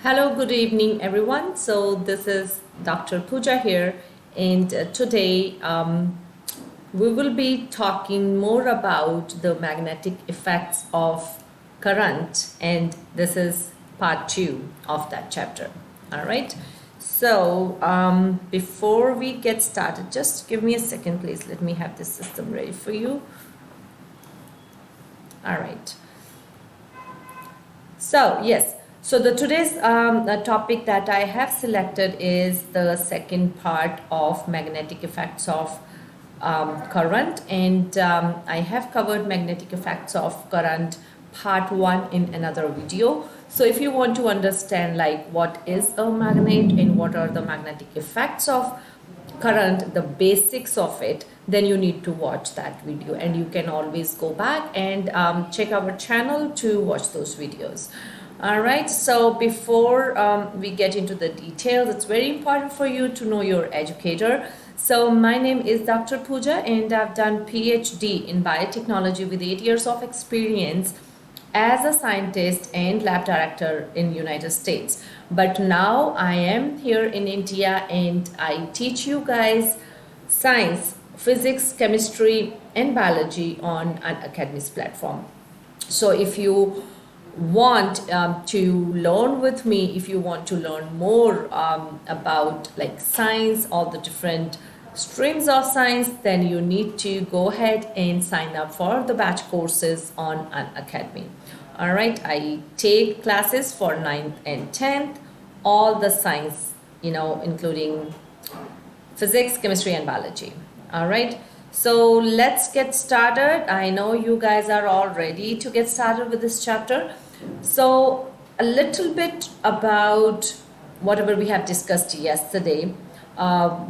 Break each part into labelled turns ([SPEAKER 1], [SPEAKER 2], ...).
[SPEAKER 1] Hello, good evening, everyone. So this is Dr. Pooja here, and today we will be talking more about the magnetic effects of current, and this is part 2 of that chapter. All right. So before we get started, just give me a second, please. Let me have this system ready for you. All right. So yes, so the today's topic that I have selected is the second part of magnetic effects of current, and I have covered magnetic effects of current part 1 in another video. So if you want to understand like what is a magnet and what are the magnetic effects of current, the basics of it, then you need to watch that video, and you can always go back and check our channel to watch those videos. All right, so before we get into the details, it's very important for you to know your educator. So my name is Dr. Pooja, and I've done PhD in biotechnology with 8 years of experience as a scientist and lab director in United States. But now I am here in India, and I teach you guys science, physics, chemistry, and biology on Unacademy's platform. So if you want to learn with me, if you want to learn more about like science, all the different streams of science, then you need to go ahead and sign up for the batch courses on Unacademy. All right, I take classes for 9th and 10th, all the science, including physics, chemistry, and biology. All right, so let's get started. I know you guys are all ready to get started with this chapter. So a little bit about whatever we have discussed yesterday.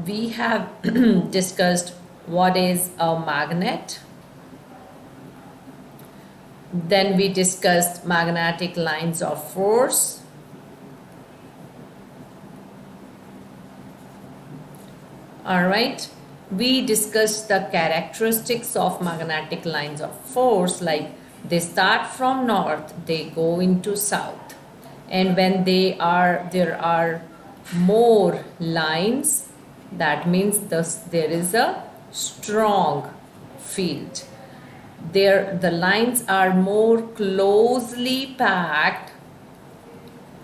[SPEAKER 1] We have discussed what is a magnet. Then we discussed magnetic lines of force. All right. We discussed the characteristics of magnetic lines of force, like they start from north, they go into south. And when there are more lines, that means there is a strong field. The lines are more closely packed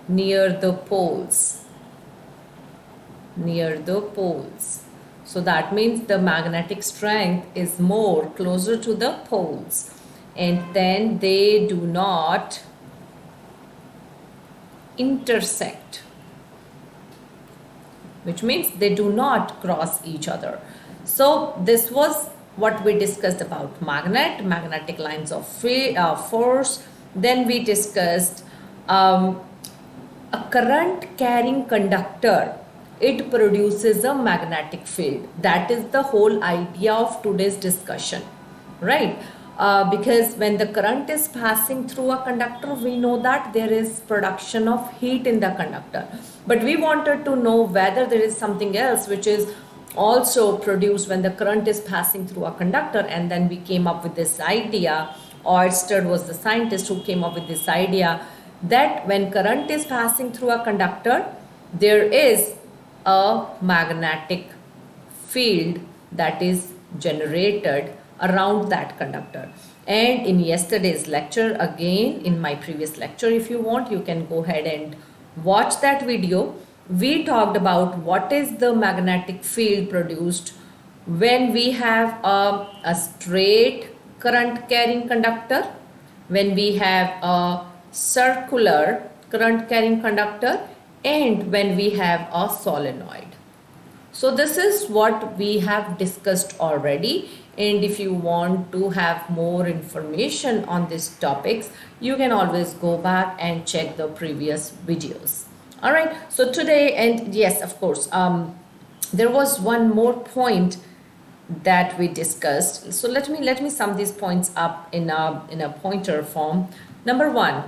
[SPEAKER 1] near the poles. So that means the magnetic strength is more closer to the poles, and then they do not intersect, which means they do not cross each other. So this was what we discussed about magnetic lines of force. Then we discussed a current carrying conductor. It produces a magnetic field. That is the whole idea of today's discussion, right? Because when the current is passing through a conductor, we know that there is production of heat in the conductor. But we wanted to know whether there is something else which is also produced when the current is passing through a conductor, and then we came up with this idea. Oersted was the scientist who came up with this idea that when current is passing through a conductor, there is a magnetic field that is generated around that conductor. And in yesterday's lecture, again in my previous lecture, if you want, you can go ahead and watch that video. We talked about what is the magnetic field produced when we have a straight current carrying conductor, when we have a circular current carrying conductor, and when we have a solenoid. So this is what we have discussed already, and if you want to have more information on these topics, you can always go back and check the previous videos. All right, so today, and yes, of course, there was one more point that we discussed. So let me sum these points up in a pointer form. Number 1,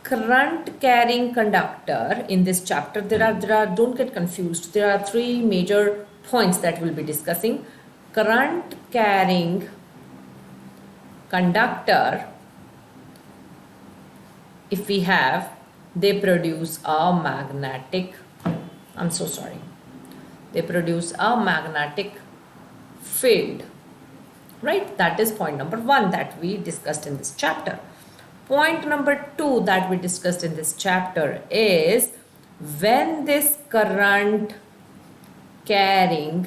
[SPEAKER 1] current carrying conductor. In this chapter, there are don't get confused, there are 3 major points that we'll be discussing. Current carrying conductor, if we have, they produce a magnetic, they produce a magnetic field, right? That is point number 1 that we discussed in this chapter. Point number 2 that we discussed in this chapter is when this current carrying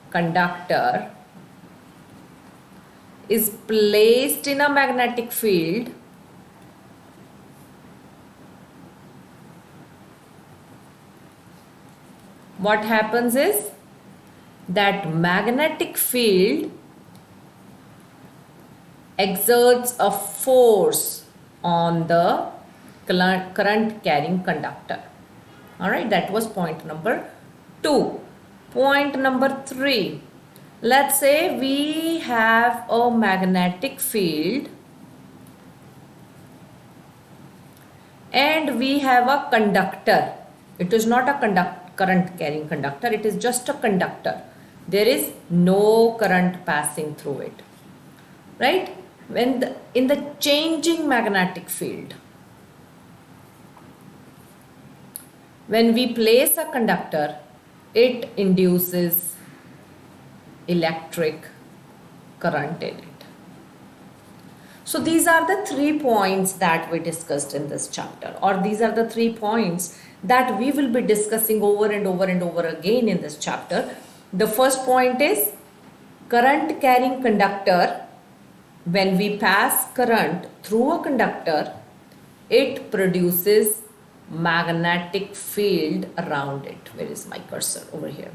[SPEAKER 1] conductor is placed in a magnetic field, what happens is that magnetic field exerts a force on the current carrying conductor. All right, that was point number 2. Point number 3, let's say we have a magnetic field and we have a conductor. It is not a current carrying conductor, it is just a conductor. There is no current passing through it, right? In the changing magnetic field, when we place a conductor, it induces electric current in it. So these are the 3 points that we discussed in this chapter, or these are the 3 points that we will be discussing over and over and over again in this chapter. The first point is current carrying conductor. When we pass current through a conductor, it produces magnetic field around it. Where is my cursor? Over here,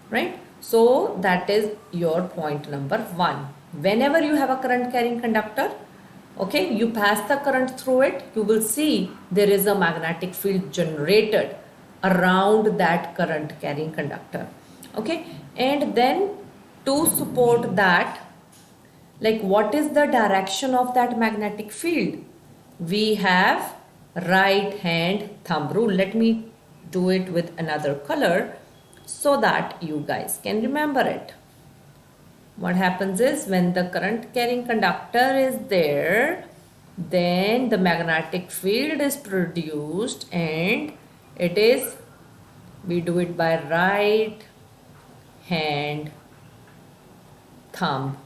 [SPEAKER 1] right? So that is your point number 1. Whenever you have a current carrying conductor, okay, you pass the current through it, you will see there is a magnetic field generated around that current carrying conductor. Okay, and then to support that, like what is the direction of that magnetic field? We have right hand thumb rule. Let me do it with another color so that you guys can remember it. What happens is when the current carrying conductor is there, then the magnetic field is produced, and it is, we do it by right hand thumb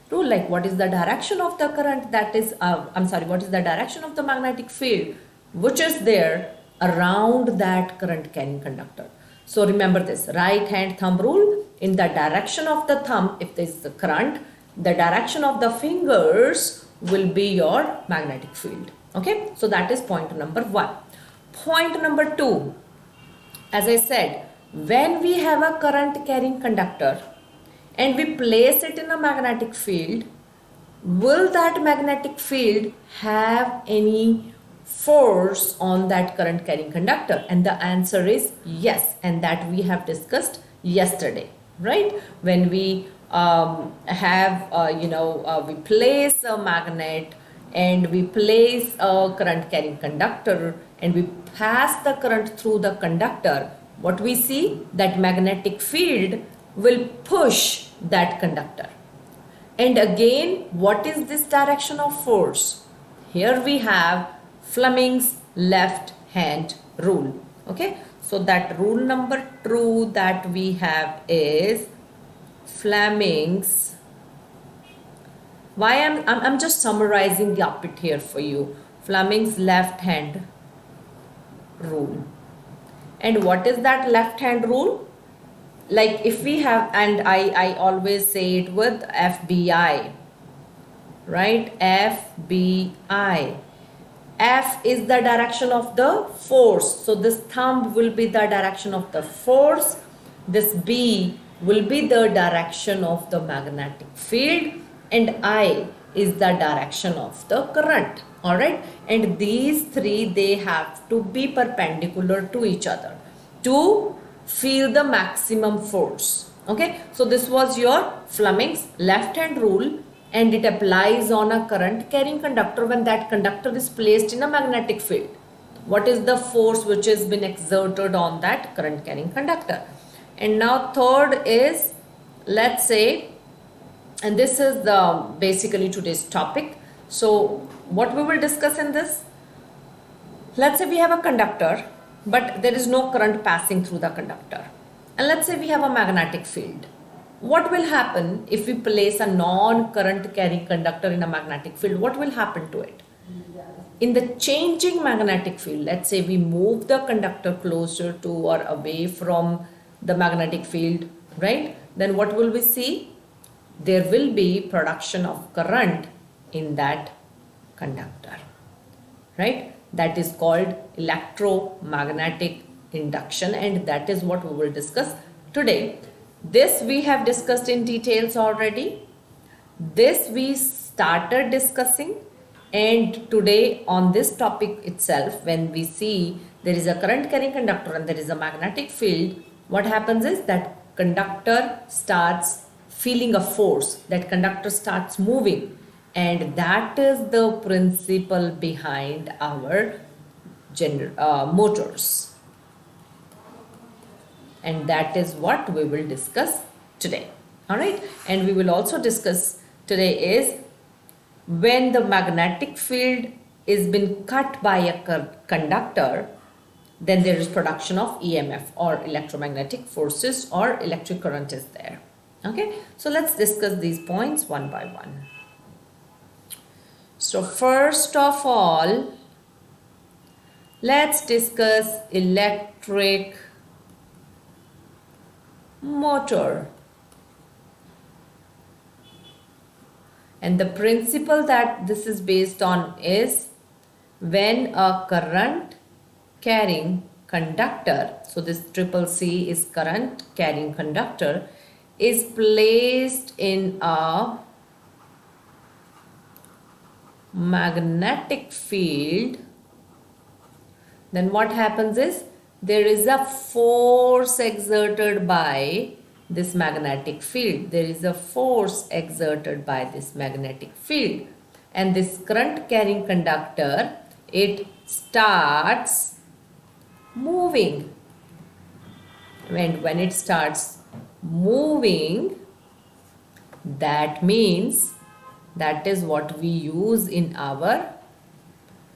[SPEAKER 1] rule. Like what is the direction of the current that is, what is the direction of the magnetic field which is there around that current carrying conductor. So remember this right hand thumb rule. In the direction of the thumb, if there is the current, the direction of the fingers will be your magnetic field. Okay, so that is point number 1. Point number 2, as I said, when we have a current carrying conductor and we place it in a magnetic field, will that magnetic field have any force on that current carrying conductor? And the answer is yes, and that we have discussed yesterday, right? When we we place a magnet and we place a current carrying conductor and we pass the current through the conductor, what we see, that magnetic field will push that conductor. And again, what is this direction of force? Here we have Fleming's left hand rule. Okay, so that rule number 2 that we have is Fleming's. Why I'm just summarizing up it here for you. Fleming's left hand rule. And what is that left hand rule? Like if we have, and I always say it with FBI, right? FBI. F is the direction of the force. So this thumb will be the direction of the force. This B will be the direction of the magnetic field. And I is the direction of the current. Alright. And these 3, they have to be perpendicular to each other to feel the maximum force. Okay. So this was your Fleming's left hand rule. And it applies on a current carrying conductor when that conductor is placed in a magnetic field. What is the force which has been exerted on that current carrying conductor? And now third is, let's say, and this is the basically today's topic. So what we will discuss in this? let's say we have a conductor, but there is no current passing through the conductor. And let's say we have a magnetic field. What will happen if we place a non-current carrying conductor in a magnetic field? What will happen to it? In the changing magnetic field, let's say we move the conductor closer to or away from the magnetic field, right? Then what will we see? There will be production of current in that conductor, right? That is called electromagnetic induction, and that is what we will discuss today. This we have discussed in details already. This we started discussing, and today on this topic itself, when we see there is a current carrying conductor and there is a magnetic field, what happens is that conductor starts feeling a force, that conductor starts moving, and that is the principle behind our motors. And that is what we will discuss today. All right, and we will also discuss today is when the magnetic field is been cut by a conductor, then there is production of EMF or electromagnetic forces or electric current is there. Okay, so let's discuss these points one by one. So first of all, let's discuss electric motor. And the principle that this is based on is when a current carrying conductor, so this triple C is current carrying conductor, is placed in a magnetic field, then what happens is there is a force exerted by this magnetic field. There is a force exerted by this magnetic field, and this current carrying conductor, it starts moving. And when it starts moving, that means that is what we use in our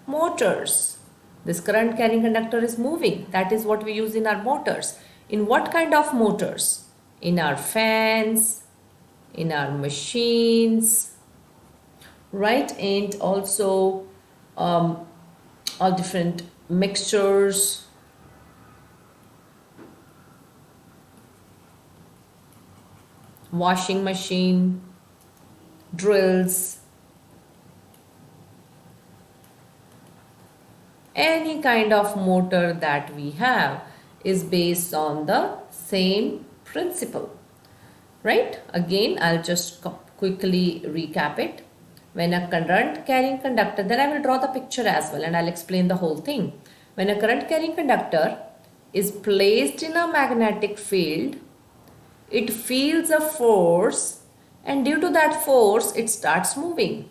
[SPEAKER 1] motors. This current carrying conductor is moving. That is what we use in our motors. In what kind of motors? In our fans, in our machines, right? And also all different mixtures, washing machine, drills, any kind of motor that we have is based on the same principle, right? Again, I'll just quickly recap it. When a current carrying conductor, then I will draw the picture as well and I'll explain the whole thing. When a current carrying conductor is placed in a magnetic field, it feels a force, and due to that force it starts moving.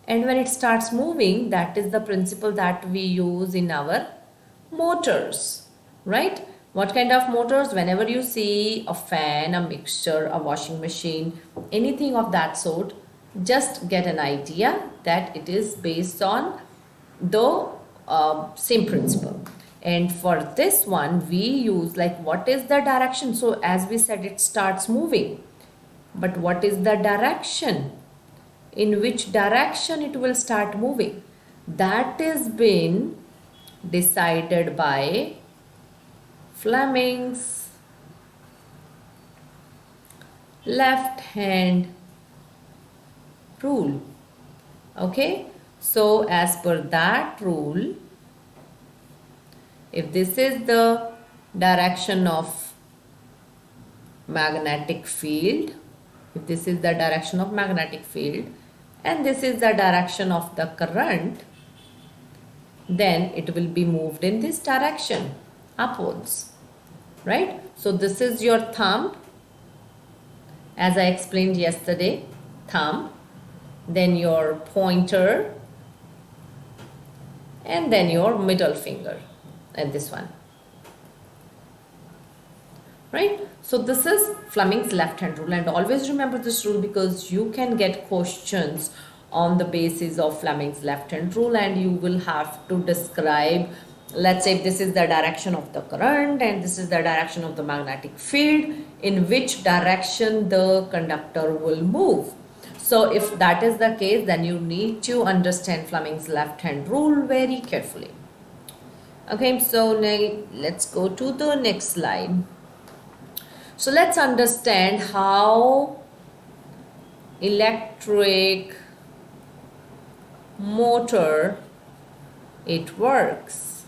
[SPEAKER 1] And when it starts moving, that is the principle that we use in our motors, right? What kind of motors? Whenever you see a fan, a mixture, a washing machine, anything of that sort, just get an idea that it is based on the same principle. And for this one, we use like what is the direction? So as we said, it starts moving. But what is the direction? In which direction it will start moving? That is been decided by Fleming's left hand rule. Okay, so as per that rule, if this is the direction of magnetic field, if this is the direction of magnetic field and this is the direction of the current, then it will be moved in this direction upwards, right? So this is your thumb, as I explained yesterday, thumb, then your pointer, and then your middle finger, and this one, right? So this is Fleming's left hand rule, and always remember this rule because you can get questions on the basis of Fleming's left hand rule, and you will have to describe, let's say this is the direction of the current and this is the direction of the magnetic field, in which direction the conductor will move. So if that is the case, then you need to understand Fleming's left hand rule very carefully. Okay, so now let's go to the next slide. So let's understand how electric motor it works,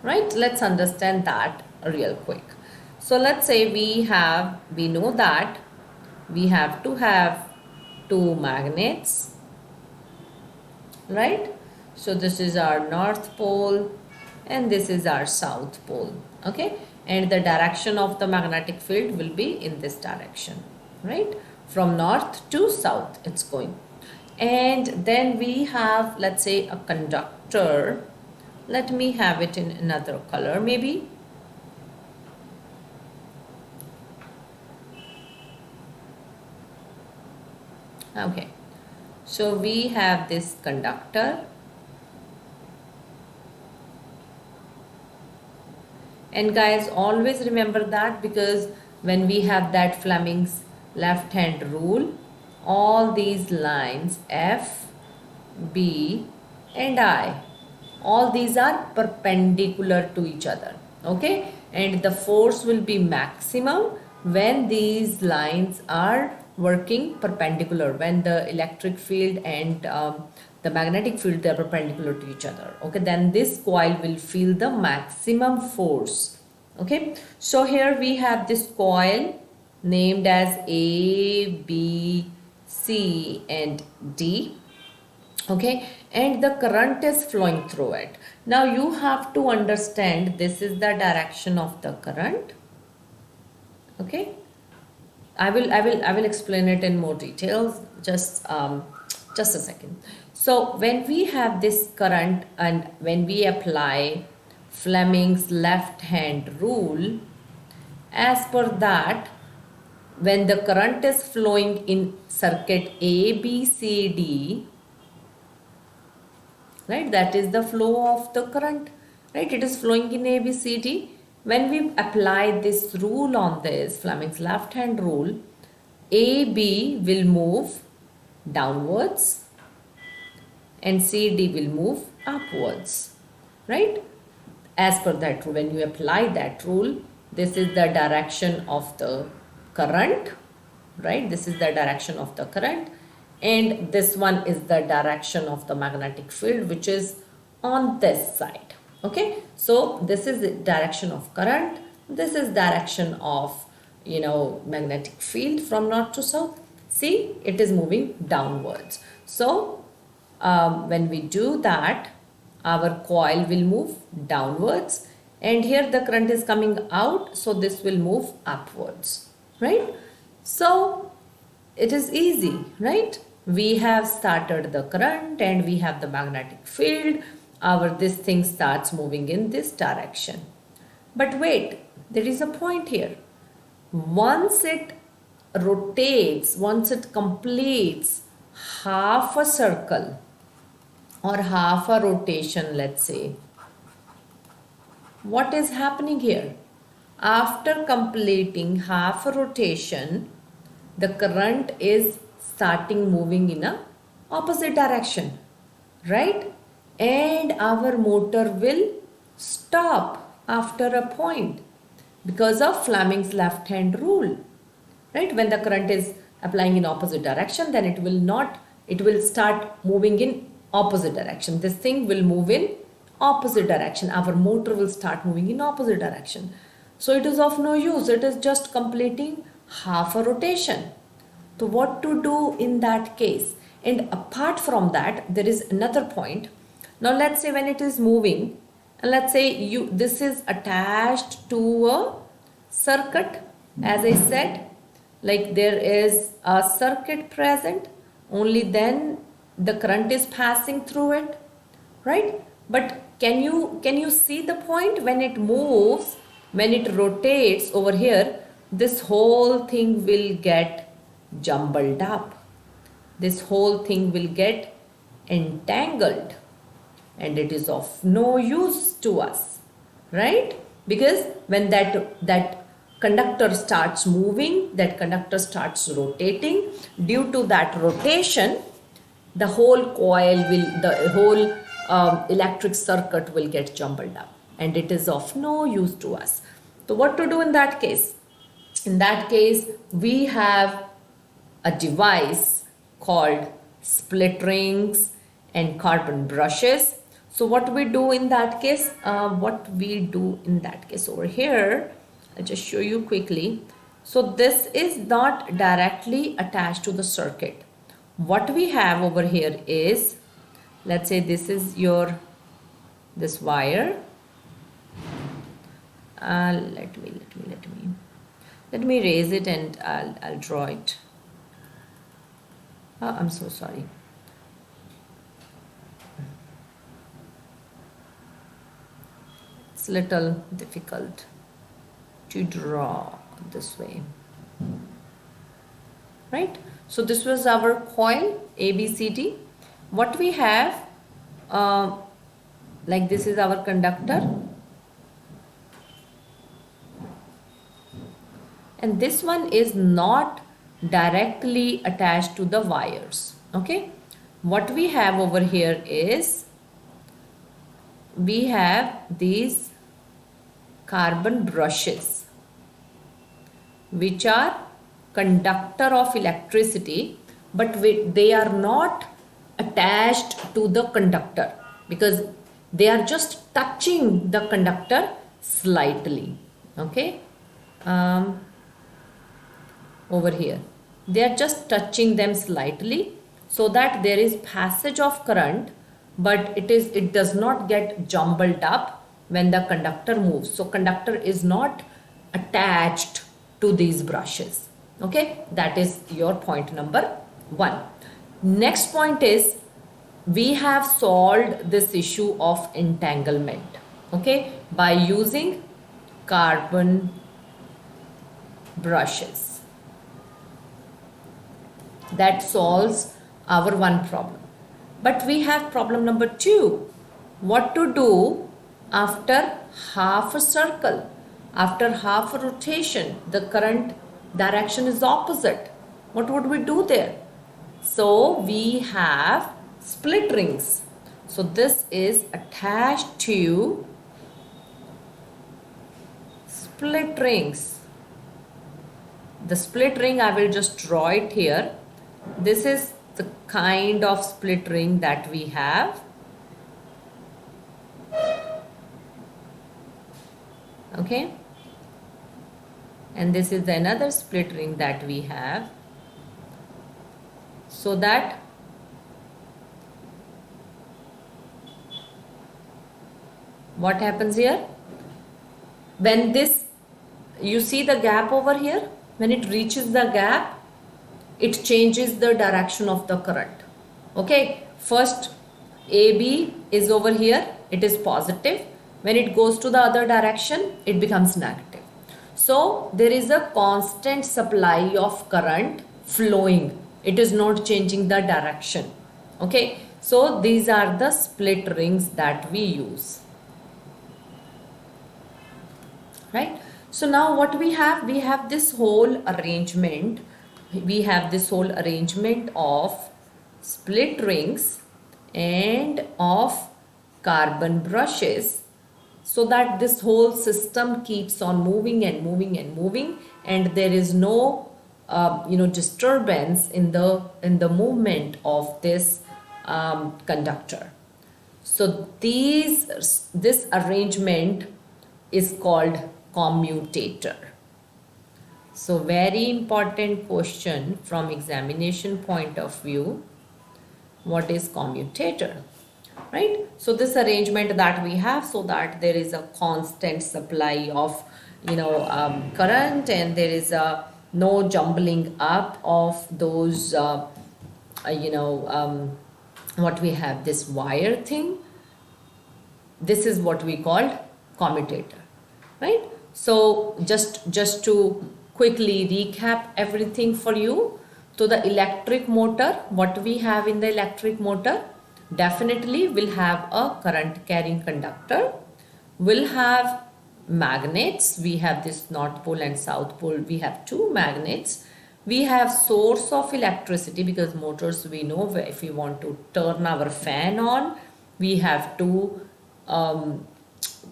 [SPEAKER 1] right? Let's understand that real quick. So let's say we know that we have to have two magnets, right? So this is our north pole and this is our south pole, okay? And the direction of the magnetic field will be in this direction, right? From north to south it's going. And then we have, let's say, a conductor. Let me have it in another color maybe. Okay, so we have this conductor, and guys, always remember that, because when we have that Fleming's left hand rule, all these lines F, B and I, all these are perpendicular to each other, okay? And the force will be maximum when these lines are working perpendicular, when the electric field and the magnetic field, they are perpendicular to each other, okay? Then this coil will feel the maximum force, okay? So here we have this coil named as A, B, C and D, okay? And the current is flowing through it. Now you have to understand this is the direction of the current, okay? I will explain it in more details, just a second. So when we have this current and when we apply Fleming's left hand rule, as per that, when the current is flowing in circuit A, B, C, D, right, that is the flow of the current, right? It is flowing in A, B, C, D. When we apply this rule on this, Fleming's left hand rule, AB will move downwards and CD will move upwards, right? As per that rule, when you apply that rule, this is the direction of the current, right? This is the direction of the current, and this one is the direction of the magnetic field, which is on this side, okay? So this is the direction of current, this is direction of, you know, magnetic field from north to south. See, it is moving downwards. So when we do that, our coil will move downwards, and here the current is coming out, so this will move upwards, right? So it is easy, right? We have started the current and we have the magnetic field. This thing starts moving in this direction. But wait, there is a point here. Once it rotates, once it completes half a circle or half a rotation, let's say, what is happening here? After completing half a rotation, the current is starting moving in a opposite direction, right? And our motor will stop after a point because of Fleming's left hand rule, right? When the current is applying in opposite direction, then it will start moving in opposite direction. This thing will move in opposite direction. Our motor will start moving in opposite direction. So it is of no use. It is just completing half a rotation. So what to do in that case? And apart from that, there is another point. Now let's say when it is moving, and let's say this is attached to a circuit, as I said, like there is a circuit present, only then the current is passing through it, right? But can you see the point? When it moves, when it rotates over here, this whole thing will get jumbled up. this whole thing will get entangled and it is of no use to us, right? Because when that conductor starts moving, that conductor starts rotating, due to that rotation, the whole coil will, the whole electric circuit will get jumbled up and it is of no use to us. So what to do in that case? In that case, we have a device called split rings and carbon brushes. So what we do in that case, over here, I'll just show you quickly. So this is not directly attached to the circuit. What we have over here is, let's say this is this wire. Let me raise it and I'll draw it. Oh, I'm so sorry. It's a little difficult to draw this way, right? So this was our coil ABCD. What we have, like this is our conductor, and this one is not directly attached to the wires. Okay, what we have over here is, we have these carbon brushes which are conductor of electricity, but they are not attached to the conductor because they are just touching the conductor slightly. Okay, over here they are just touching them slightly so that there is passage of current, but it does not get jumbled up when the conductor moves. So conductor is not attached to these brushes. Okay, that is your point number 1. Next point is, we have solved this issue of entanglement, okay, by using carbon brushes. That solves our one problem. But we have problem number 2. What to do after half a circle, after half a rotation, the current direction is opposite. What would we do there? So we have split rings. So this is attached to split rings. The split ring, I will just draw it here. This is the kind of split ring that we have. Okay, and this is another split ring that we have, so that what happens here, when this, you see the gap over here, when it reaches the gap, it changes the direction of the current. Okay, first AB is over here, it is positive. When it goes to the other direction, it becomes negative. So there is a constant supply of current flowing. It is not changing the direction. Okay, so these are the split rings that we use. Right? So now what we have this whole arrangement. We have this whole arrangement of split rings and of carbon brushes, so that this whole system keeps on moving and moving and moving, and there is no disturbance in the movement of this conductor. So this arrangement is called commutator. So very important question from examination point of view. What is commutator? Right? So this arrangement that we have, so that there is a constant supply of current, and there is no jumbling up of those what we have, this wire thing. This is what we call commutator, right? So just to quickly recap everything for you. So the electric motor, what we have in the electric motor? Definitely will have a current carrying conductor, will have magnets. We have this north pole and south pole. We have two magnets. We have source of electricity, because motors, we know, if we want to turn our fan on, we have to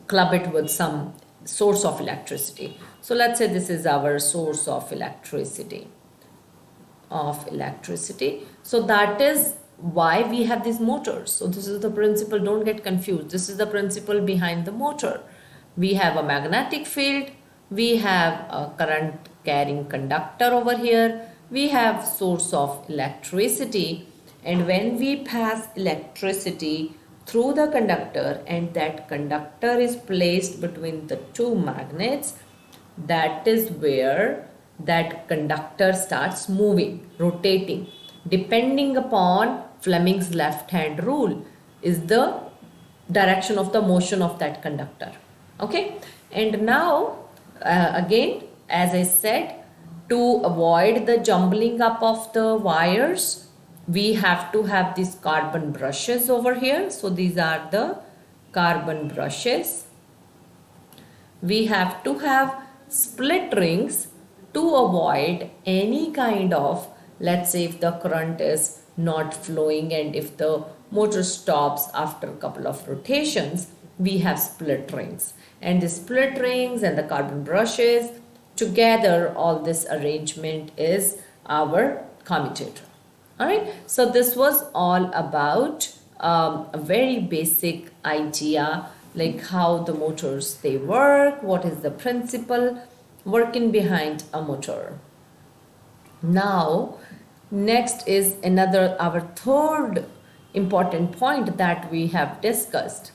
[SPEAKER 1] club it with some source of electricity. So let's say this is our source of electricity. So that is why we have these motors. So this is the principle, don't get confused. This is the principle behind the motor. We have a magnetic field, we have a current carrying conductor over here, we have source of electricity, and when we pass electricity through the conductor and that conductor is placed between the two magnets, that is where that conductor starts moving, rotating, depending upon Fleming's left hand rule is the direction of the motion of that conductor. Okay, and now again, as I said, to avoid the jumbling up of the wires, we have to have these carbon brushes over here. So these are the carbon brushes. We have to have split rings to avoid any kind of, let's say if the current is not flowing and if the motor stops after a couple of rotations, we have split rings. And the split rings and the carbon brushes together, all this arrangement is our commutator. Alright, so this was all about a very basic idea, like how the motors they work, what is the principle working behind a motor. Now next is our third important point that we have discussed.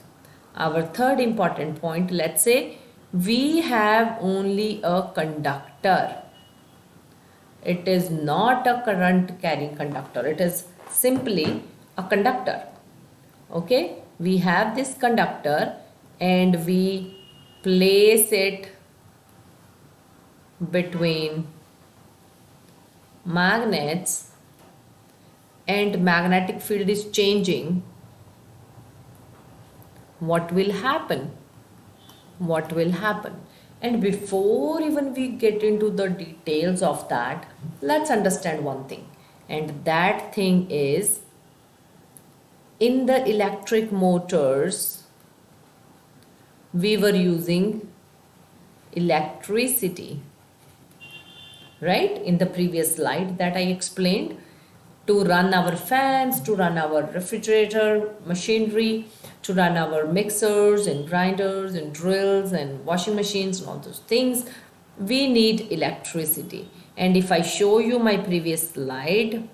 [SPEAKER 1] Our third important point, let's say we have only a conductor. It is not a current carrying conductor, it is simply a conductor. Okay, we have this conductor and we place it between magnets and magnetic field is changing. What will happen? And before even we get into the details of that, let's understand one thing, and that thing is, in the electric motors we were using electricity, right? In the previous slide that I explained, to run our fans, to run our refrigerator machinery, to run our mixers and grinders and drills and washing machines and all those things, we need electricity. And if I show you my previous slide,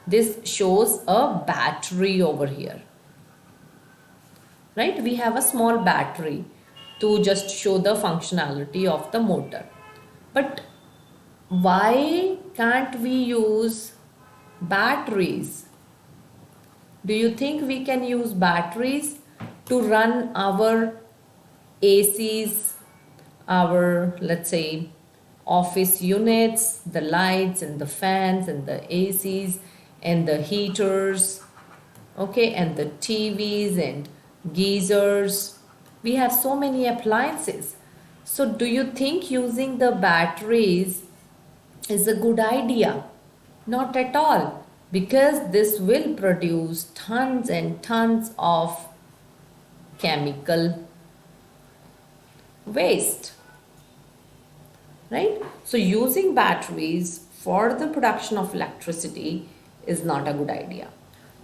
[SPEAKER 1] this shows a battery over here, right? We have a small battery to just show the functionality of the motor. But why can't we use batteries? Do you think we can use batteries to run our ACs, our, let's say, office units, the lights and the fans and the ACs and the heaters, okay, and the TVs and geysers? We have so many appliances. So do you think using the batteries is a good idea? Not at all, because this will produce tons and tons of chemical waste, right? So using batteries for the production of electricity is not a good idea.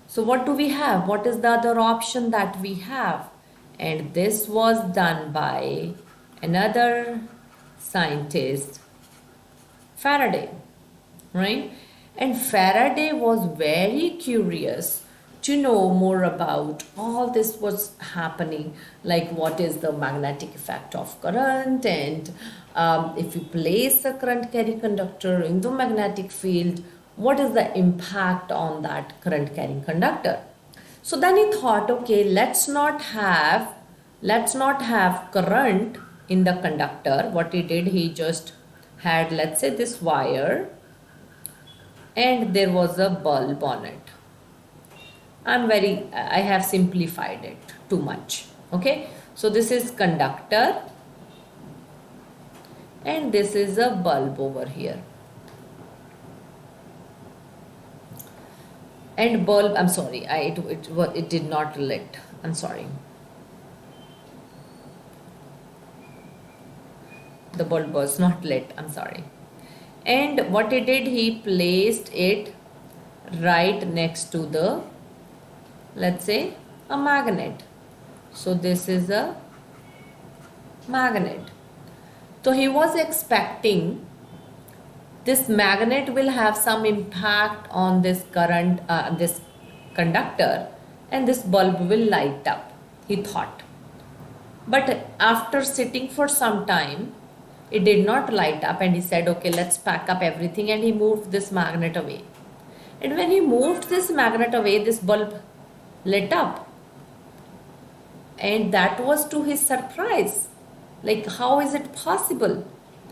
[SPEAKER 1] So what do we have? What is the other option that we have? And this was done by another scientist, Faraday, right? And Faraday was very curious to know more about all this was happening, like what is the magnetic effect of current, and if you place a current carrying conductor in the magnetic field, what is the impact on that current carrying conductor? So then he thought, okay, let's not have current in the conductor. What he did, he just had, let's say, this wire, and there was a bulb on it. I have simplified it too much. Okay, so this is conductor, and this is a bulb over here. And bulb, I'm sorry, it did not lit. I'm sorry. The bulb was not lit. I'm sorry. And what he did, he placed it right next to the, let's say, a magnet. So this is a magnet. So he was expecting this magnet will have some impact on this current, this conductor, and this bulb will light up, he thought. But after sitting for some time, it did not light up, and he said, okay, let's pack up everything, and he moved this magnet away. And when he moved this magnet away, this bulb lit up. And that was to his surprise. Like, how is it possible?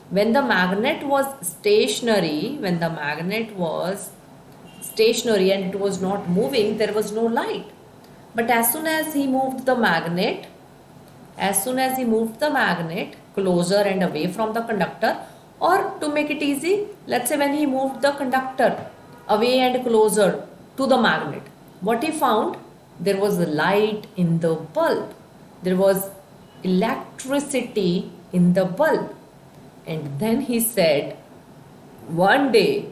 [SPEAKER 1] When the magnet was stationary, and it was not moving, there was no light. But as soon as he moved the magnet closer and away from the conductor, or to make it easy, let's say when he moved the conductor away and closer to the magnet, what he found? There was light in the bulb. There was electricity in the bulb. And then he said, one day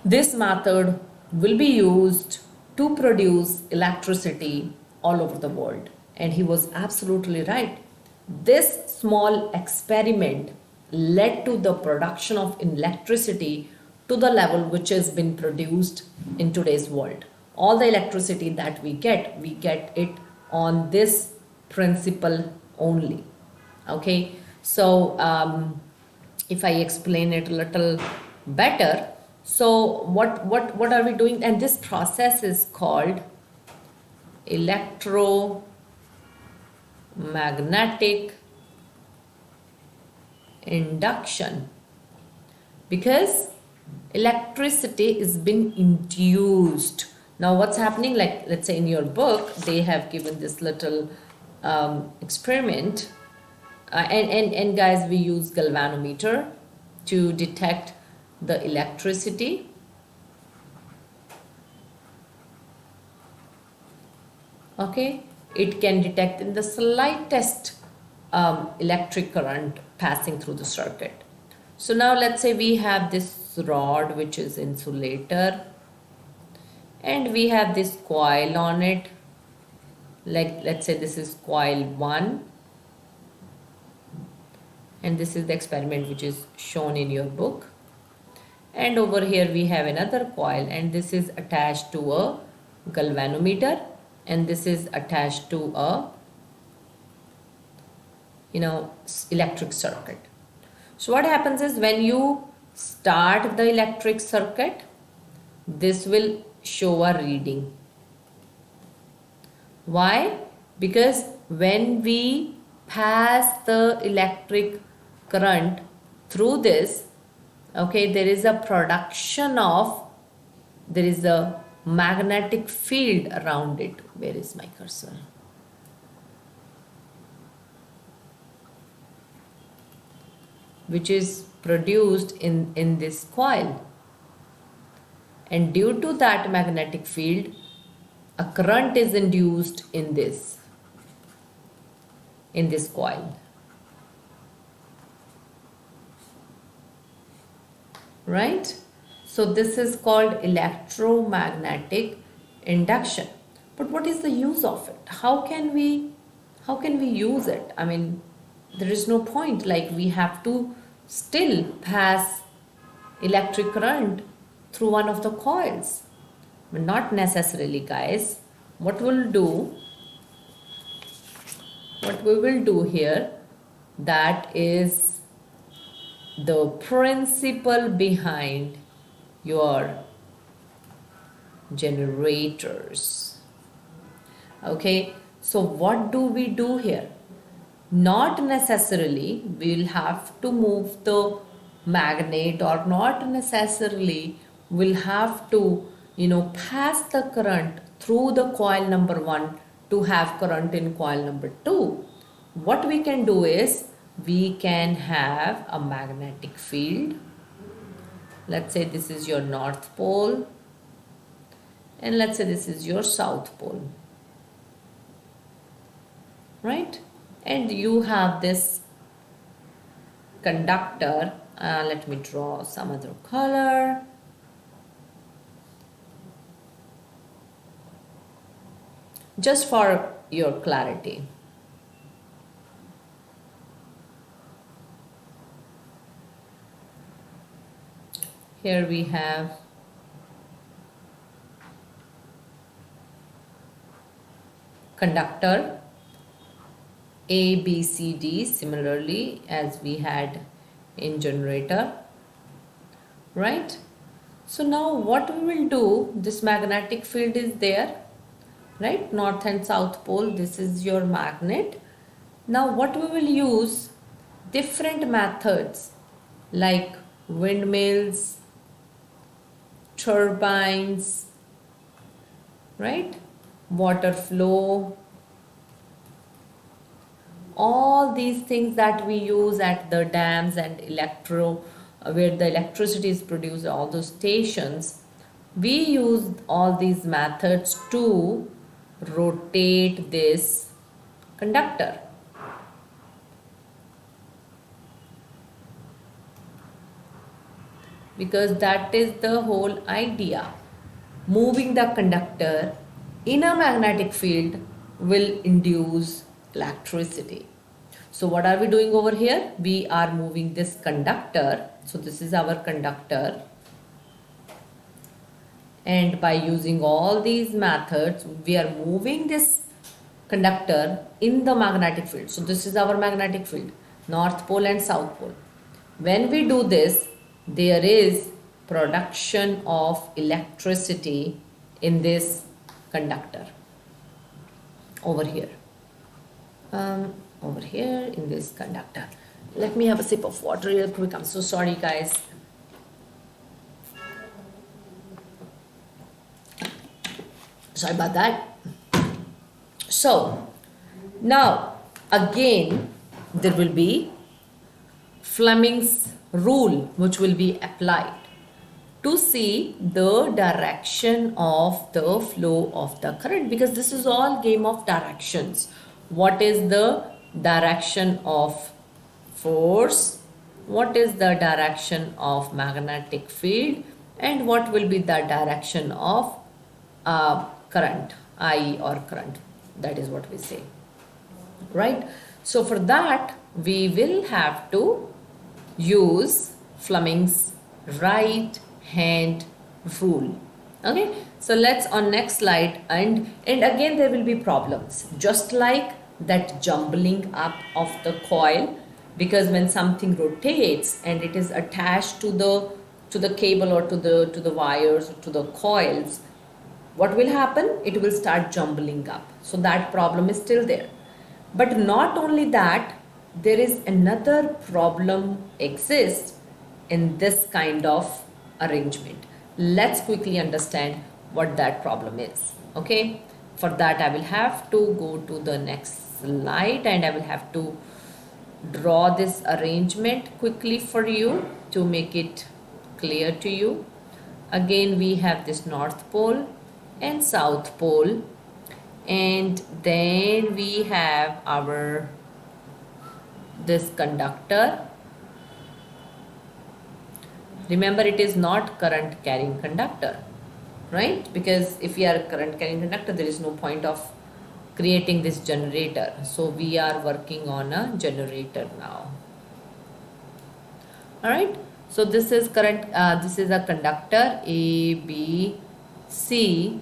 [SPEAKER 1] this method will be used to produce electricity all over the world. And he was absolutely right. This small experiment led to the production of electricity to the level which has been produced in today's world. All the electricity that we get it on this principle only. Okay, so if I explain it a little better, so what are we doing? And this process is called electromagnetic induction, because electricity is being induced. Now what's happening, like let's say in your book they have given this little experiment, and guys, we use galvanometer to detect the electricity. Okay, it can detect in the slightest electric current passing through the circuit. So now let's say we have this rod which is insulator, and we have this coil on it. Like let's say this is coil 1, and this is the experiment which is shown in your book. And over here we have another coil, and this is attached to a galvanometer, and this is attached to a electric circuit. So what happens is, when you start the electric circuit, this will show a reading. Why? Because when we pass the electric current through this, okay, there is a magnetic field around it. Where is my cursor? Which is produced in this coil. And due to that magnetic field, a current is induced in this coil. Right? So this is called electromagnetic induction. But what is the use of it? How can we use it? I mean, there is no point. Like, we have to still pass electric current through one of the coils. But not necessarily, guys. What we will do here, that is the principle behind your generators. Okay, so what do we do here? Not necessarily we will have to move the magnet or not necessarily will have to, pass the current through the coil number 1 to have current in coil number 2. What we can do is we can have a magnetic field. Let's say this is your north pole, and let's say this is your south pole, right? And you have this conductor. Let me draw some other color. Just for your clarity. Here we have conductor A, B, C, D, similarly as we had in generator, right? So now what we will do, this magnetic field is there, right? North and south pole, this is your magnet. Now what we will use, different methods like windmills, turbines, right? Water flow, all these things that we use at the dams and Electro, where the electricity is produced, all those stations, we use all these methods to rotate this conductor. Because that is the whole idea. Moving the conductor in a magnetic field will induce electricity. So what are we doing over here? We are moving this conductor. So this is our conductor. And by using all these methods, we are moving this conductor in the magnetic field. So this is our magnetic field, north pole and south pole. When we do this, there is production of electricity in this conductor over here. Over here in this conductor. Let me have a sip of water real quick. I'm so sorry, guys. Sorry about that. So now again there will be Fleming's rule which will be applied to see the direction of the flow of the current, because this is all game of directions. What is the direction of force? What is the direction of magnetic field? And what will be the direction of current, I or current? That is what we say, right? So for that we will have to use Fleming's right hand rule. Okay, so let's on next slide, and again there will be problems just like that jumbling up of the coil, because when something rotates and it is attached to the cable or to the wires or to the coils, what will happen? It will start jumbling up. So that problem is still there. But not only that, there is another problem exists in this kind of arrangement. Let's quickly understand what that problem is. Okay, for that I will have to go to the next slide and I will have to draw this arrangement quickly for you to make it clear to you. Again we have this north pole and south pole, and then we have our this conductor. Remember, it is not current carrying conductor, right? Because if we are a current carrying conductor, there is no point of creating this generator. So we are working on a generator now. All right, so this is current, this is a conductor A, B, C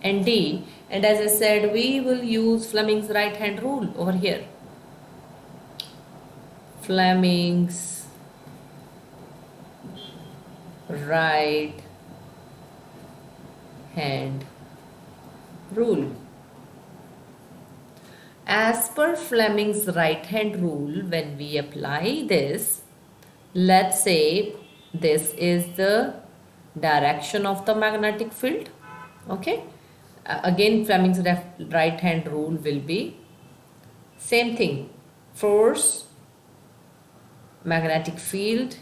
[SPEAKER 1] and D, and as I said, we will use Fleming's right hand rule over here. Fleming's right hand rule. As per Fleming's right hand rule, when we apply this, let's say this is the direction of the magnetic field. Okay, again Fleming's right hand rule will be same thing: force, magnetic field,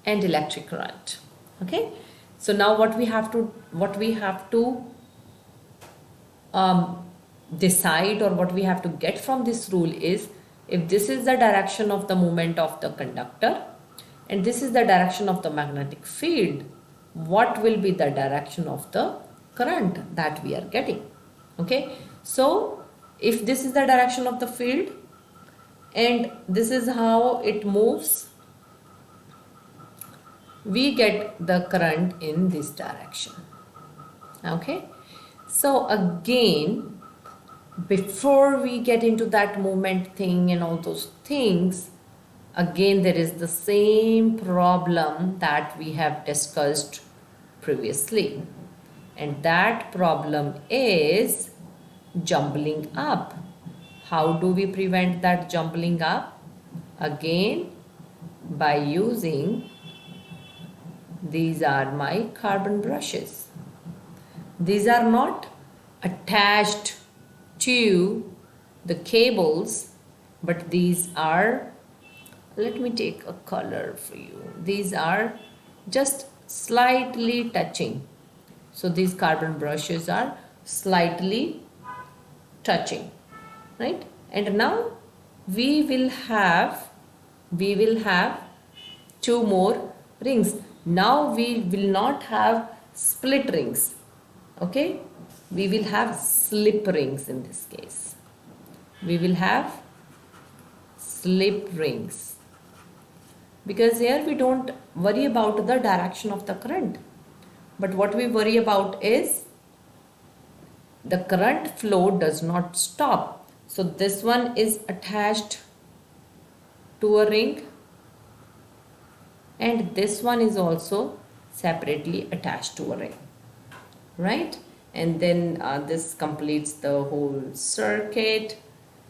[SPEAKER 1] and electric current. Okay, so now what we have to decide, or what we have to get from this rule is, if this is the direction of the movement of the conductor and this is the direction of the magnetic field, what will be the direction of the current that we are getting? Okay, so if this is the direction of the field and this is how it moves, we get the current in this direction. Okay, so again, before we get into that movement thing and all those things, again there is the same problem that we have discussed previously, and that problem is jumbling up. How do we prevent that jumbling up? Again, by using, these are my carbon brushes. These are not attached to the cables, but these are, let me take a color for you, these are just slightly touching. So these carbon brushes are slightly touching, right? And now we will have two more rings. Now we will not have split rings. Okay, we will have slip rings. In this case we will have slip rings, because here we don't worry about the direction of the current, but what we worry about is the current flow does not stop. So this one is attached to a ring and this one is also separately attached to a ring, right? And then this completes the whole circuit.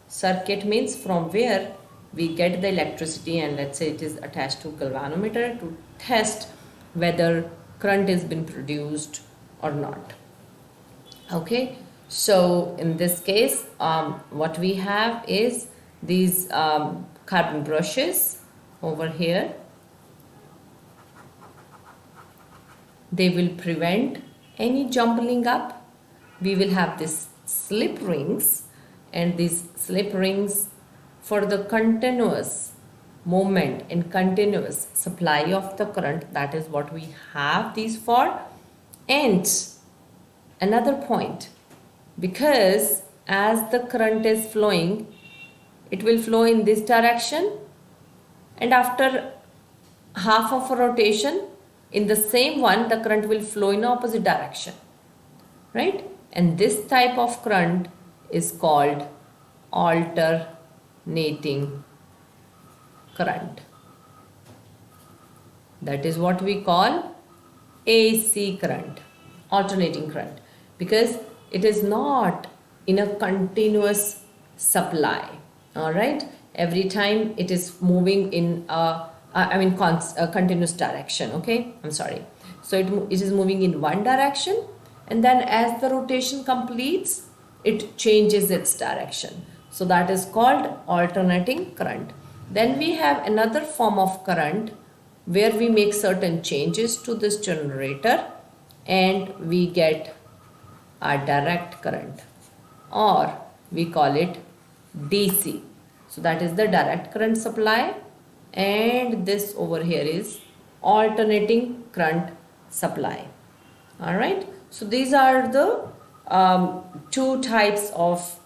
[SPEAKER 1] Circuit means from where we get the electricity, and let's say it is attached to galvanometer to test whether current has been produced or not. Okay, so in this case what we have is these carbon brushes over here. They will prevent any jumbling up. We will have these slip rings, and these slip rings for the continuous movement and continuous supply of the current. That is what we have these for. And another point, because as the current is flowing, it will flow in this direction, and after half of a rotation in the same one, the current will flow in opposite direction, right? And this type of current is called alternating current. That is what we call AC current, alternating current, because it is not in a continuous supply. All right, every time it is moving in a continuous direction. Okay, I'm sorry. So it is moving in one direction, and then as the rotation completes, it changes its direction. So that is called alternating current. Then we have another form of current where we make certain changes to this generator and we get a direct current, or we call it DC. So that is the direct current supply, and this over here is alternating current supply. All right, so these are the two types of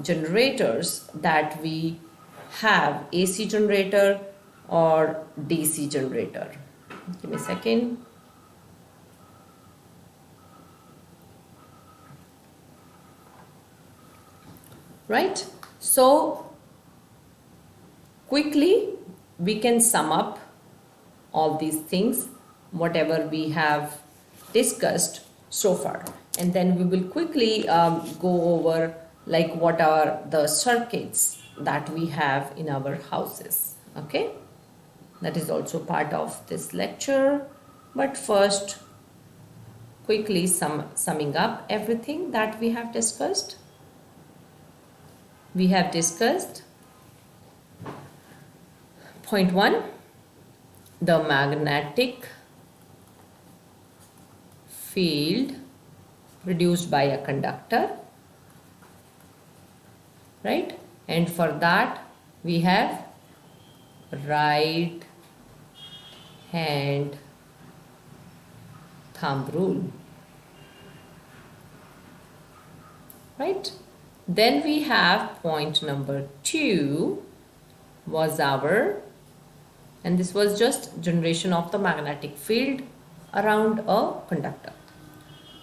[SPEAKER 1] generators that we have: AC generator or DC generator. Give me a second. Right, so quickly we can sum up all these things, whatever we have discussed so far, and then we will quickly go over like what are the circuits that we have in our houses. Okay, That is also part of this lecture. But first, quickly summing up everything that we have discussed. We have discussed point 1, the magnetic field produced by a conductor, right? And for that we have right hand thumb rule, right? Then we have point number 2 was our, and this was just generation of the magnetic field around a conductor.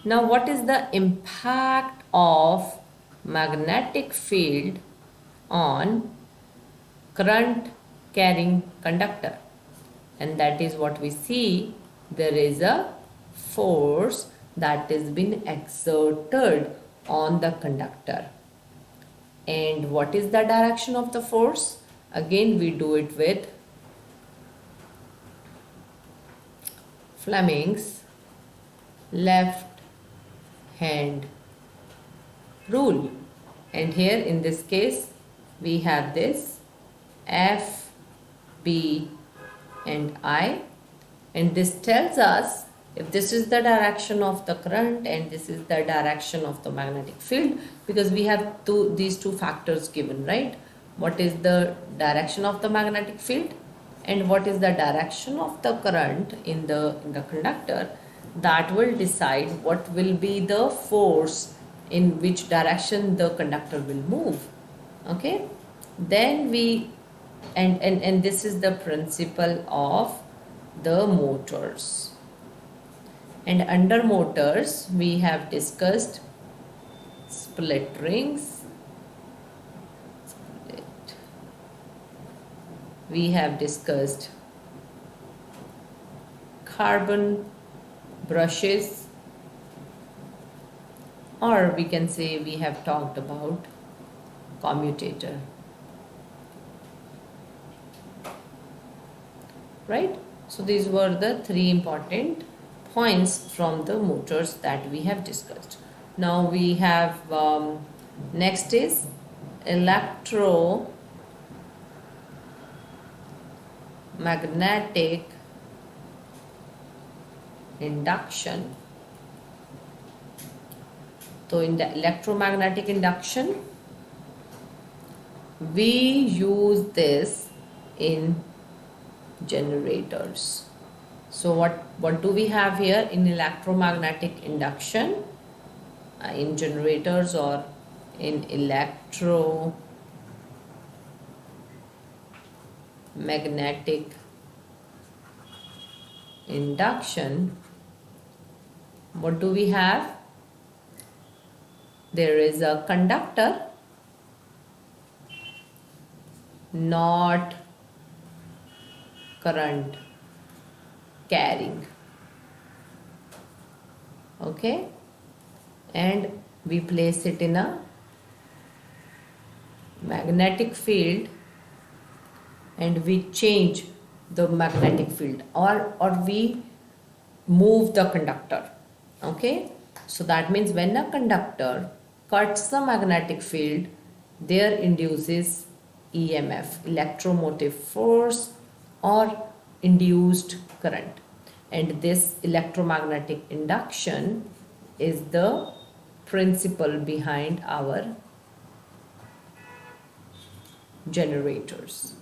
[SPEAKER 1] Now what is the impact of magnetic field on current carrying conductor? And that is what we see. There is a force that is been exerted on the conductor. And what is the direction of the force? Again, we do it with Fleming's left hand rule. And here in this case, we have this F, B and I. And this tells us if this is the direction of the current and this is the direction of the magnetic field, because we have these two factors given, right? What is the direction of the magnetic field and what is the direction of the current in the conductor? That will decide what will be the force in which direction the conductor will move. Okay, then we and this is the principle of the motors. And under motors we have discussed split rings, we have discussed carbon brushes, or we can say we have talked about commutator, right? So these were the 3 important points from the motors that we have discussed. Now we have next is electromagnetic induction. So in the electromagnetic induction, we use this in generators. So what do we have here in electromagnetic induction, in generators or in electromagnetic induction? What do we have? There is a conductor, not current carrying. Okay, and we place it in a magnetic field and we change the magnetic field, or we move the conductor. Okay, so that means when a conductor cuts the magnetic field, there induces EMF, electromotive force, or induced current. And this electromagnetic induction is the principle behind our generators.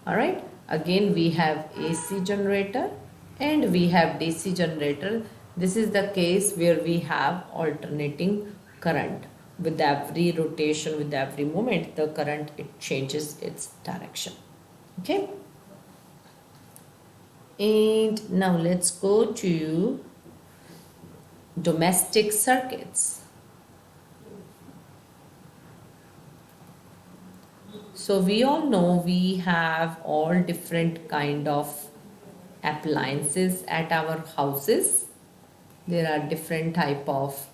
[SPEAKER 1] All right, again we have AC generator and we have DC generator. This is the case where we have alternating current. With every rotation, with every movement, the current, it changes its direction. Okay, and now let's go to domestic circuits. So we all know we have all different kind of appliances at our houses. There are different type of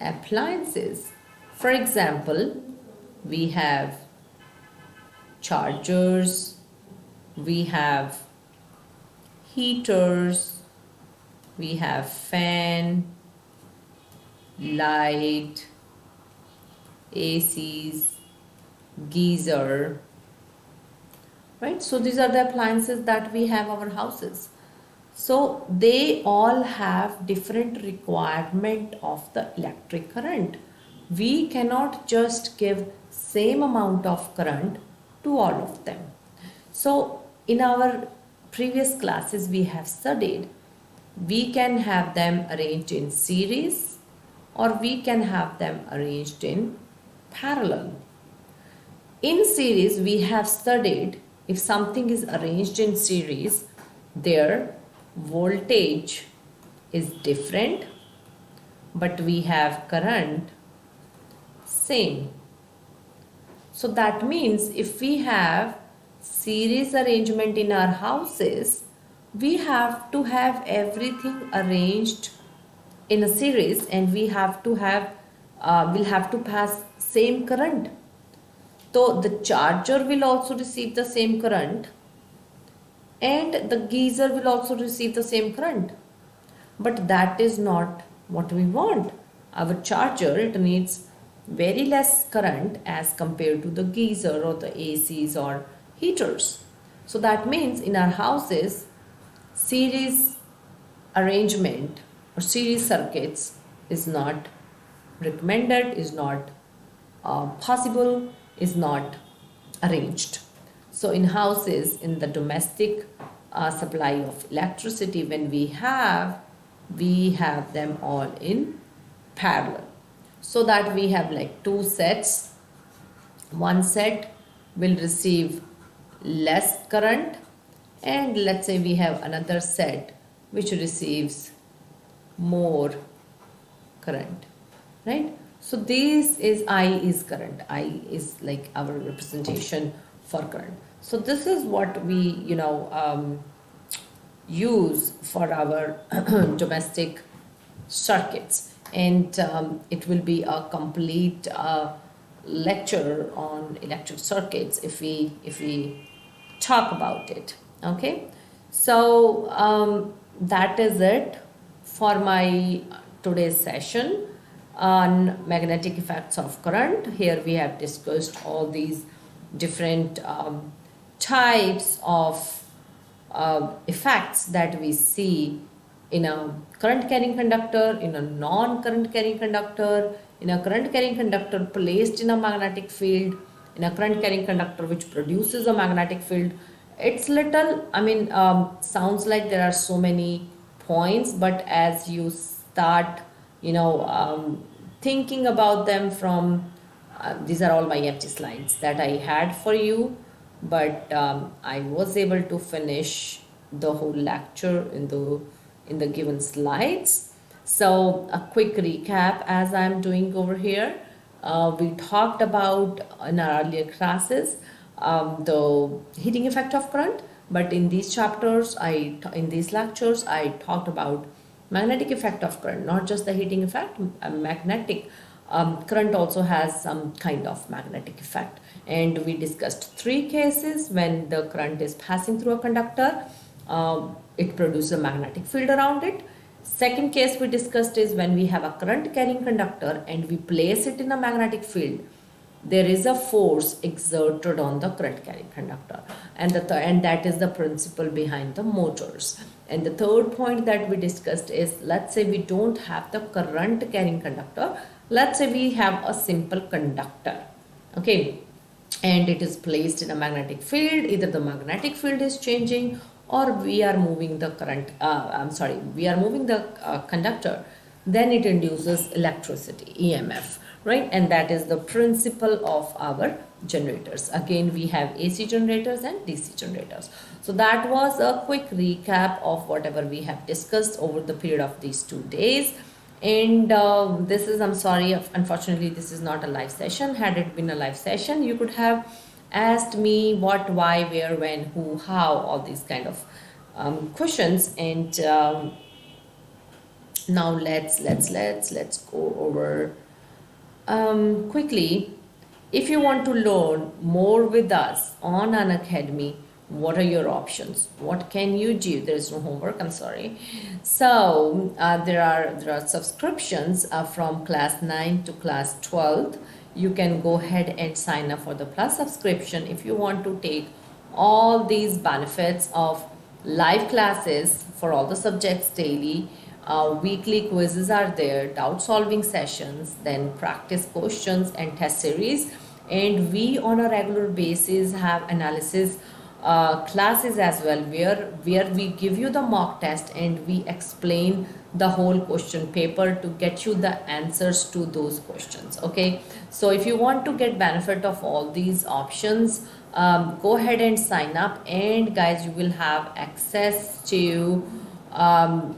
[SPEAKER 1] appliances. For example, we have chargers, we have heaters, we have fan, light, ACs, geyser, right? So these are the appliances that we have our houses. So they all have different requirement of the electric current. We cannot just give same amount of current to all of them. So in our previous classes we have studied, we can have them arranged in series or we can have them arranged in parallel. In series we have studied if something is arranged in series, their voltage is different but we have current same. So that means if we have series arrangement in our houses, we have to have everything arranged in a series and we have to have will have to pass same current. So the charger will also receive the same current and the geyser will also receive the same current. But that is not what we want. Our charger, it needs very less current as compared to the geyser or the ACs or heaters. So that means in our houses, series arrangement or series circuits is not recommended, is not possible, is not arranged. So in houses, in the domestic supply of electricity, when we have them all in parallel. So that we have like two sets. One set will receive less current and let's say we have another set which receives more current, right? So this is I is current. I is like our representation for current. So this is what we use for our domestic circuits, and it will be a complete lecture on electric circuits if we talk about it. Okay, so that is it for my today's session on magnetic effects of current. Here we have discussed all these different types of effects that we see in a current carrying conductor, in a non-current carrying conductor, in a current carrying conductor placed in a magnetic field, in a current carrying conductor which produces a magnetic field. It's little, sounds like there are so many points, but as you start, thinking about them from, these are all my empty slides that I had for you, but I was able to finish the whole lecture in the given slides. So a quick recap as I'm doing over here. We talked about in our earlier classes the heating effect of current, but in these chapters, in these lectures, I talked about magnetic effect of current, not just the heating effect. Magnetic current also has some kind of magnetic effect, and we discussed 3 cases when the current is passing through a conductor. It produces a magnetic field around it. Second case we discussed is when we have a current carrying conductor and we place it in a magnetic field, there is a force exerted on the current carrying conductor, and that is the principle behind the motors. And the third point that we discussed is, let's say we don't have the current carrying conductor, let's say we have a simple conductor, okay, and it is placed in a magnetic field. Either the magnetic field is changing or we are moving the conductor, then it induces electricity, EMF, right? And that is the principle of our generators. Again, we have AC generators and DC generators. So that was a quick recap of whatever we have discussed over the period of these 2 days. And this is, I'm sorry, unfortunately this is not a live session. Had it been a live session, you could have asked me what, why, where, when, who, how, all these kind of questions. And now let's go over quickly. If you want to learn more with us on Unacademy, What are your options? What can you do? There is no homework, I'm sorry. So there are subscriptions from class 9 to class 12. You can go ahead and sign up for the plus subscription if you want to take all these benefits of live classes for all the subjects daily. Weekly quizzes are there, doubt solving sessions, then practice questions and test series. And we on a regular basis have analysis classes as well, where we give you the mock test and we explain the whole question paper to get you the answers to those questions. Okay, so if you want to get benefit of all these options, go ahead and sign up, and guys, you will have access to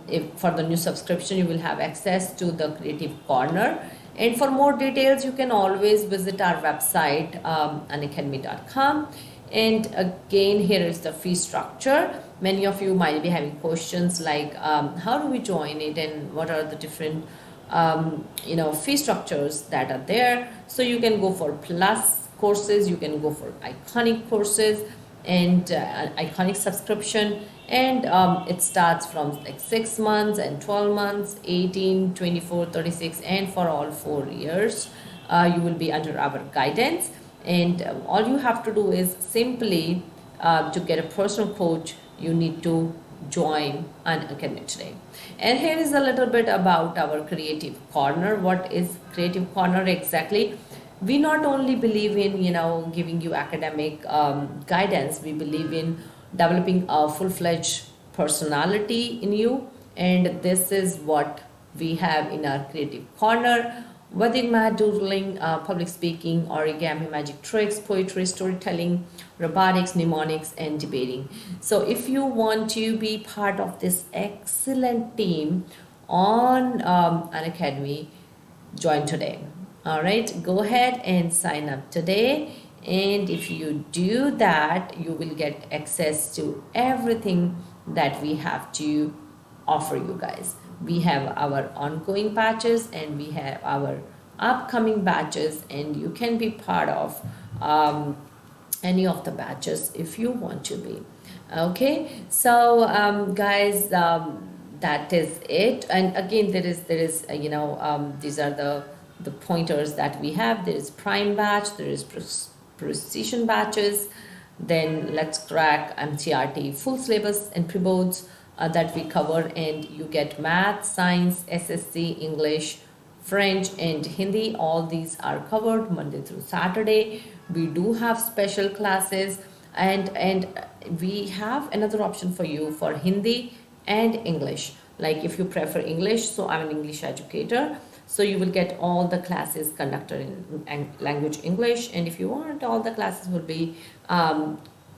[SPEAKER 1] if for the new subscription, you will have access to the creative corner. And for more details, you can always visit our website, unacademy.com. And again, here is the fee structure. Many of you might be having questions like how do we join it, and what are the different fee structures that are there. So you can go for plus courses, you can go for iconic courses, and iconic subscription, and it starts from like 6 months and 12 months, 18, 24, 36, and for all 4 years you will be under our guidance. And all you have to do is simply to get a personal coach, you need to join Unacademy today. And here is a little bit about our creative corner. What is creative corner exactly? We not only believe in giving you academic guidance, we believe in developing a full-fledged personality in you, and this is what we have in our creative corner. Wedding, math, doodling, public speaking, origami, magic tricks, poetry, storytelling, robotics, mnemonics, and debating. So if you want to be part of this excellent team on Unacademy, join today. All right, go ahead and sign up today. And if you do that, you will get access to everything that we have to offer you guys. We have our ongoing batches and we have our upcoming batches, and you can be part of any of the batches if you want to be. Okay, so guys, that is it. And again, there is these are the pointers that we have. There is prime batch, there is precision batches, then let's crack MCRT full syllabus and pre-boards that we cover, and you get math, science, SSC, English, French, and Hindi. All these are covered Monday through Saturday. We do have special classes, and we have another option for you for Hindi and English. Like if you prefer English, so I'm an English educator, so you will get all the classes Conductor in language English, and if you want, all the classes will be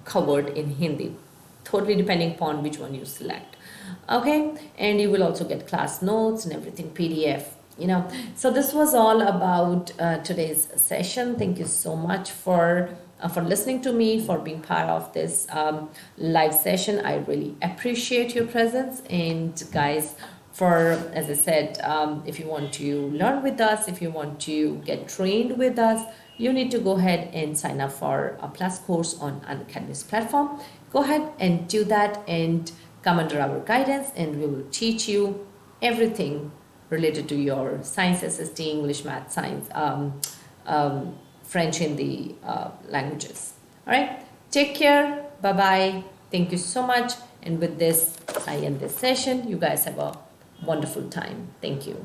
[SPEAKER 1] covered in Hindi, totally depending upon which one you select. Okay, and you will also get class notes and everything, PDF. So this was all about today's session. Thank you so much for listening to me, for being part of this live session. I really appreciate your presence. And guys, as I said, if you want to learn with us, if you want to get trained with us, you need to go ahead and sign up for a plus course on Unacademy's platform. Go ahead and do that and come under our guidance, and we will teach you everything related to your science, SST, English, math, science, French, Hindi languages. All right, take care. Bye-bye. Thank you so much. And with this, I end this session. You guys have a wonderful time. Thank you.